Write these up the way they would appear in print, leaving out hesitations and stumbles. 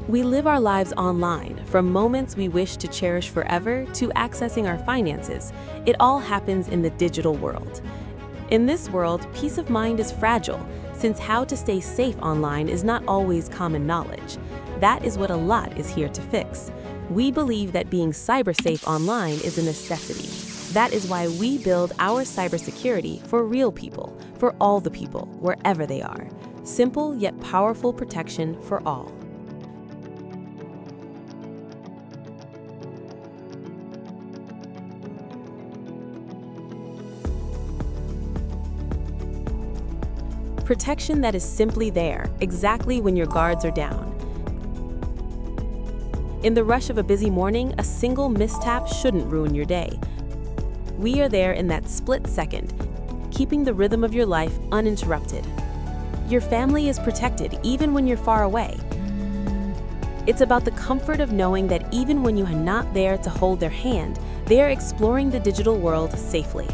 We live our lives online, from moments we wish to cherish forever to accessing our finances. It all happens in the digital world. In this world, peace of mind is fragile, since how to stay safe online is not always common knowledge. That is what Allot is here to fix. We believe that being cyber-safe online is a necessity. That is why we build our cybersecurity for real people, for all the people, wherever they are. Simple yet powerful protection for all. Protection that is simply there, exactly when your guards are down. In the rush of a busy morning, a single mishap shouldn't ruin your day. We are there in that split second, keeping the rhythm of your life uninterrupted. Your family is protected even when you're far away. It's about the comfort of knowing that even when you are not there to hold their hand, they are exploring the digital world safely.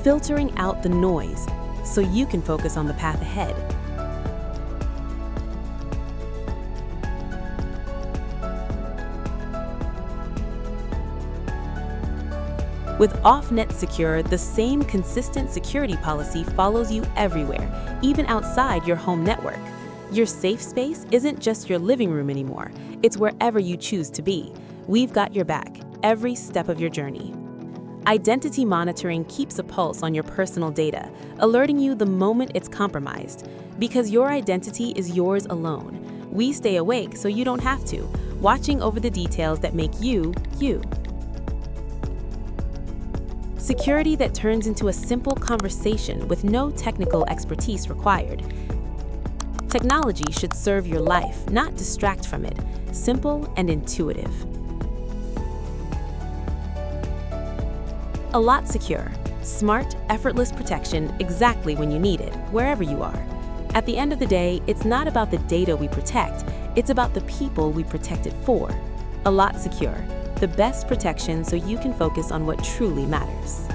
Filtering out the noise so you can focus on the path ahead. With Allot Secure, the same consistent security policy follows you everywhere, even outside your home network. Your safe space isn't just your living room anymore, it's wherever you choose to be. We've got your back, every step of your journey. Identity monitoring keeps a pulse on your personal data, alerting you the moment it's compromised. Because your identity is yours alone, we stay awake so you don't have to, watching over the details that make you, you. Security that turns into a simple conversation with no technical expertise required. Technology should serve your life, not distract from it. Simple and intuitive. Allot Secure. Smart, effortless protection exactly when you need it, wherever you are. At the end of the day, it's not about the data we protect, it's about the people we protect it for. Allot Secure. The best protection so you can focus on what truly matters.